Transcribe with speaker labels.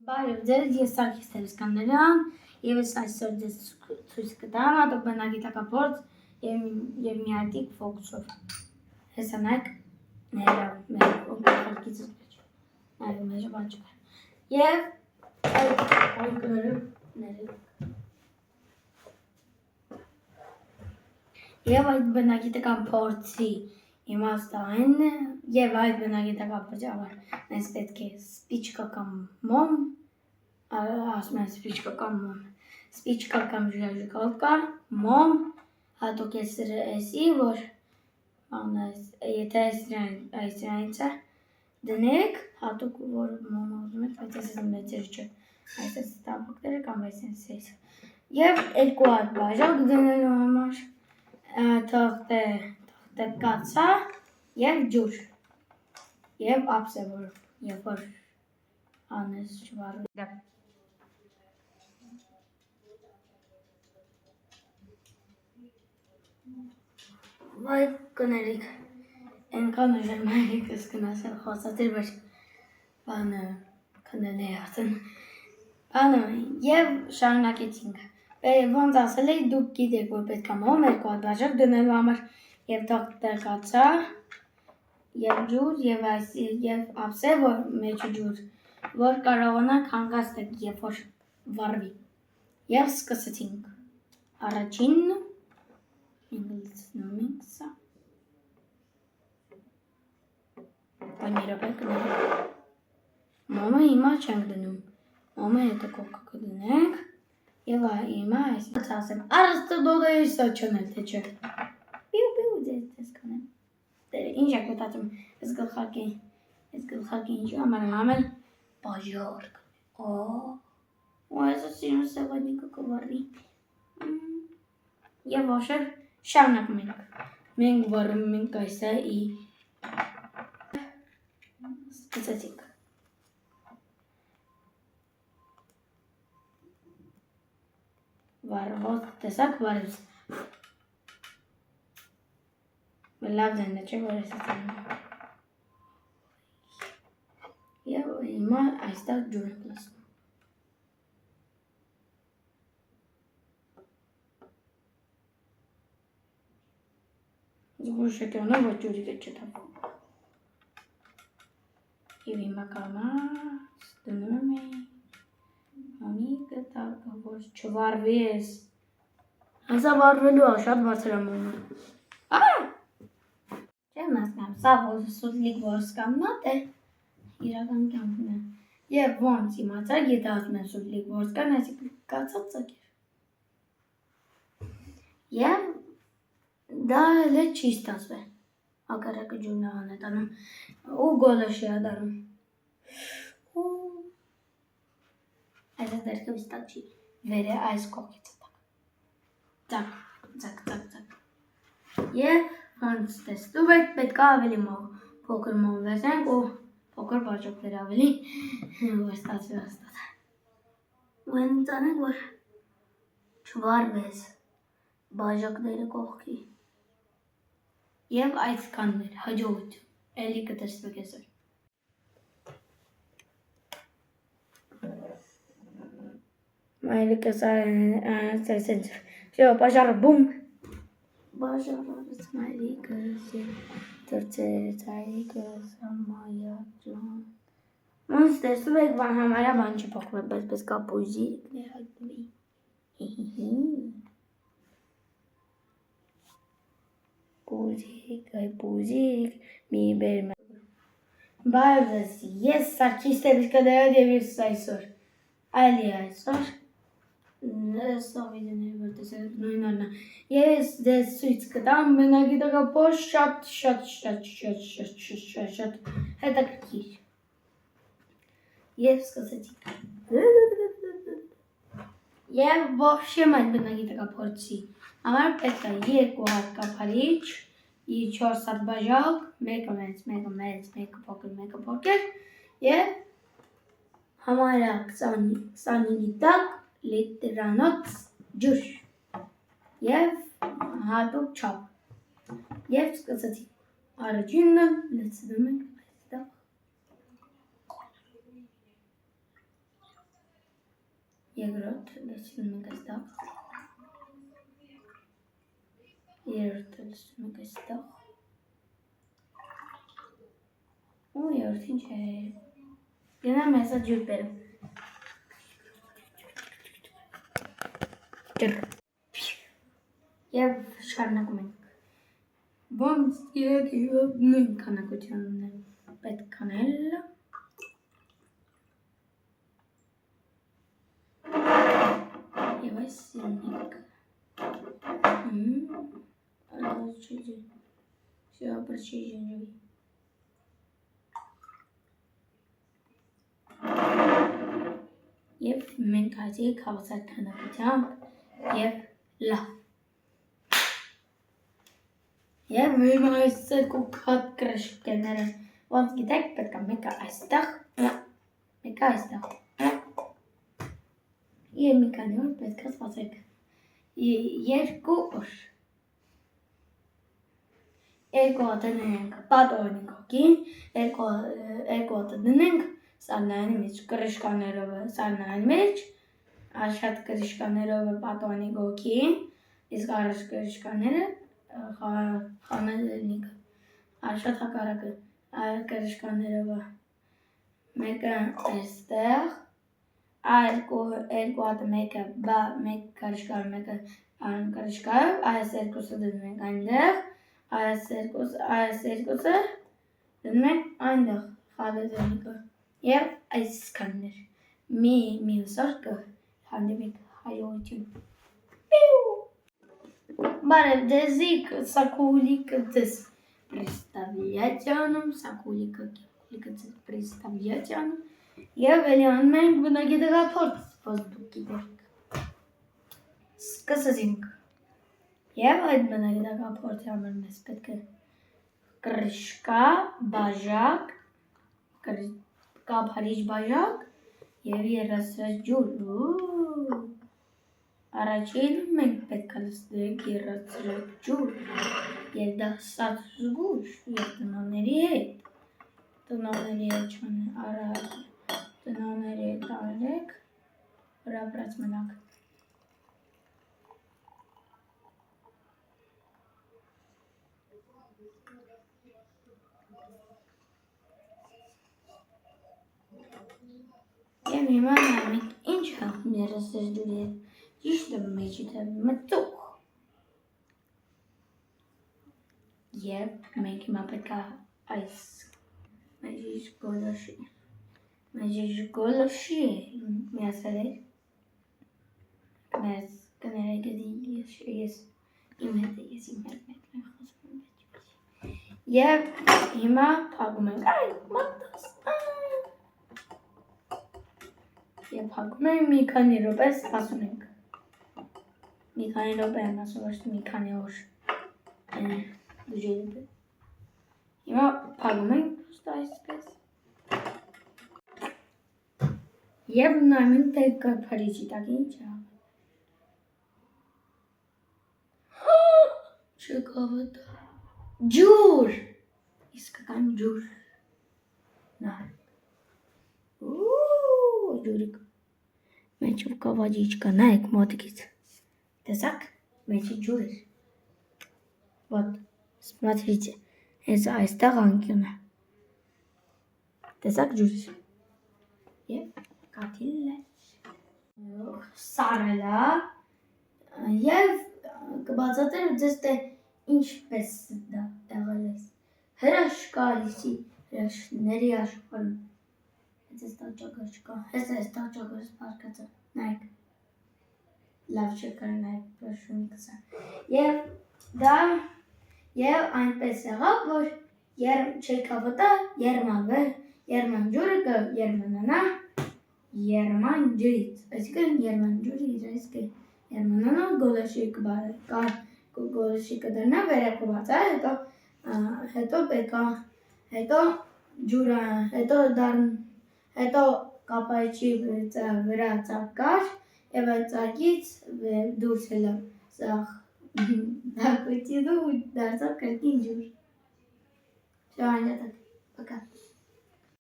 Speaker 1: Բարև ձեզ, ես Սարգիս Տերեսկաններն եւ ես այսօր ձեզ ցույց կտամ հատուկ բնագիտական եւ մի հատիկ ֆոկուսով։ Հեսանակ մեր օգտագործիչ մեր բանջը։ Եվ այդ օրգները եւ այդ բնագիտական փորձի իմաստը այն է եւ այդ բնագիտական փորձի համար մենք պետք է սպիչկա կամ մոմ ասում են սպիչկա կամ ժայժկալկա մոմ հատուկ էսի որ եթե այսրանից է դնեք հատուկ որ մոմ ուզում եք բայց ես մեծեր չէ այս տաբուկները կամ այսպես եւ երկու հատ բաժակ դնելու համար թղթե կացա եւ ջուր եւ ափսե որ երբ որ անես չվարվի վայ կներիք այնքան ուժեղ մայրիկս կնասել խոսածիր որ բանը կնենե արդեն բանը եւ շարունակեցինք ոնց ասել էի դուք գիտեք որ պետք է մոմ երկու հատ բաժակ դնելու համար եւ թղթե կացա եւ ջուր եւ ափսե որ մեջ ջուր որ կարողանանք հանգստել երբ որ վառվի եւ սկսեցինք առաջին ինգլիսն միքսա բանիրոպեք մոմը հիմա չենք դնում մոմը հետո կոկա կդնենք եւ հիմա այսպես ասեմ արստը դոդեի սոչոնել թե չէ Պիու ձեզ կանեմ ինչ եք մտածում ես գլխարկի ինչի համար համել բաժարկ այս սիրուն սավանիկը կվարվի եւ ոչեր շարունակում մենք վառում ենք այսա սկսեցինք վառվող տեսակ վարեց լավ դենը չէ որ ես ասեմ եւ հիմա այստեղ ջուր եմ լսում զգուշականը ոչ ջուրի կչտամ եւ հիմա կամաց դնում եմ Ամիկը տակը որ չվարվի ես հազա վարվելու շատ բարձր եմ ունում չեմ ասկամ սա սուզլիկ որ սկամնատ է իրական կյանքն է եւ ոնց իմացար եթե ասում են սուզլիկ որ սկան այսինքն կացած ծակեր եւ դա էլ չի ստացվել ակարակը ջուրն է անետանում ու գոլոշի ադարում Այս դերքը վստահ չի վերը այս կողքից տակ եւ ոնց տեսնում եք պետք է ավելի փոքր մոմ վերցնենք ու փոքր բաժակներ ավելի վստահ ու ընտանենք որ չվարվես բաժակները կողքի եւ այսքաններ հաջողություն էլի կտեսնեք այսօր Մայրիկս այսպես շո բաժարը բում բաժարը մայրիկս դրծեց այրիկս ամայաճան ոնց տեսնում եք բան համարյա բան չի փոխվել պես կապուզիկներ հայտնվի Պուզիկ մի բերմ Բարևձեզ ես Սարգիս Տերեսկաններն եւ ես այսօր այլի այսօր Սա վիդեոները որ տեսեք նույն օրն է ես ձեզ ցույց կտամ բնագիտական փորձ շատ հետաքրքիր եւ սկսեցինք եւ ոобще այդ բնագիտական փորձի համար պետք է երկու հատ կափարիչ 4 հատ բաժակ մեկը մեծ մեկը փոքր եւ համարյա 25 տակ լիտրանոց ջուր եւ հատուկ չափ եւ սկսեցինք առաջինը լցնում ենք այստեղ Երկրորդը լցնում ենք այստեղ։ Երրորդը լցնում ենք այստեղ։ Ու երրորդին չէ։ Գնամ հեսա ջուր բերեմ։ Եվ շարունակում ենք։ Ոնց եւ նույն քանակությունն է պետք անել։ Եվ այս սինիկ։ Все, прочи жінжові. Եվ մենք այսի կավասար քանակությամբ եւ լա։ Եվ իմ այս երկու հատ կրշկները ոնց գիտեք պետք է մեկը այստեղ, մեկը այստեղ։ Եվ մի քանի օր պետք է սպասեք։ Երկու օր։ Երկու հատ դնենք պատողնի կոկին, երկու հատ դնենք սառնայանի մեջ, կրշկաներով սառնայանի մեջ, աշատ կրշկաներով պատողնի կոկին, իսկ առաջ կրշկաները խանելնիկը, աշատ հակարակը, կրշկաներով մեկը այստեղ, երկու հատը մեկը մեկ կրշկայով, մեկը կրշկայով, այս երկուսը դնում ենք այնտեղ, այս երկուսը դնում ենք այնտեղ խալեզենիկը և այսքանն էր, մյուս արկը հանդիպենք հայողություն։ Բարև ձեզիկ, սակուլիկը ձեզ պրեստավլյացյանում, սակուլիկը ձեզ պրեստավլյացյանում և էլի անում ենք բնագիտակապորտ, ոնց դուք գիտեք։ Սկսեցինք։ Եվ այդ բնագիտակապորտի համար մեզ պետք է կրշկա, բաժակ, կափարիչ բաժակ և երասրած ջուր։ Առաջին մենք պետք է լցնենք երասրած ջուր և դա սած զգուշ և տնողների հետ։ Տնողների հետ չանը արագ, տնողների հետ արեք, հրապրած մնաք։ Եվ հիմա նայենք ինչ հաղթում երասրած ջուրի հետ, ճիշտը մեջի թե մտուղ։ Եվ մենք հիմա պետք է այս մեջի գոլոշի միասել էր, կներեք ես իմ հետ եմ խոսում։ Եվ հիմա փակում ենք այն մատս։ Եվ փակում ենք մի քանի րոպե սպասում ենք։ Մի քանի րոպե եմ ասում, ոչ թե մի քանի օր։ Հիմա փակում ենք այսպես։ Եվ նայում ենք թե կափարիչի տակ ինչ է։ Չկավատա։ Ջուր։ Իսկական ջուր։ Նայեք։ Ջուրիկ։ Մեջով կավաջիչ կա, նայեք մոտիկից։ Տեսակ, մեջի ջուր էր։ Вот, смотрите, հենց այստեղ անկյուն է։ Տեսակ ջուր էր։ Եվ կաթիլն է։ Սարել է։ Եվ կբացատրեմ ձեզ թե ինչպես դա եղել է։ Հրաշքալիսի հրաշքների աշխարհում։ Հենց տաճակը չկա, հենց այս տաճակը սպարկած է, նայեք, լավ չկար նայեք պրոշումիկս է, և այնպես եղավ, որ չեք հավատա, երման ջուրը կը երմանանա երման ջրից, այսինքն երման ջուրը իր այսքը երմանանա գոլոշի կդրնա վերակված է, հետո ջուրը, հետո կապայչի վրա ծակ կար և այդ ծակից դուրս ելավ սաղ դակույցին ու դարձավ կրկին ջուր։ Շա անջատակ, պակա։